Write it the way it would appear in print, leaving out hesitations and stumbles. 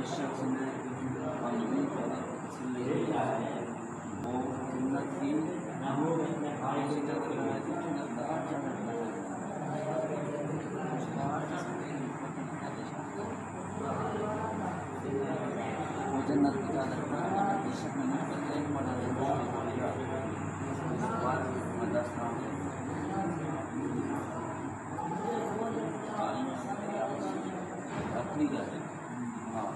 जिस शख्स ने मंजूर करा वो जन्नत की किसी तरह वो जन्नत की चादर पर जिस शख्स ने एक पढ़ा मदरसा अपनी जाए हाँ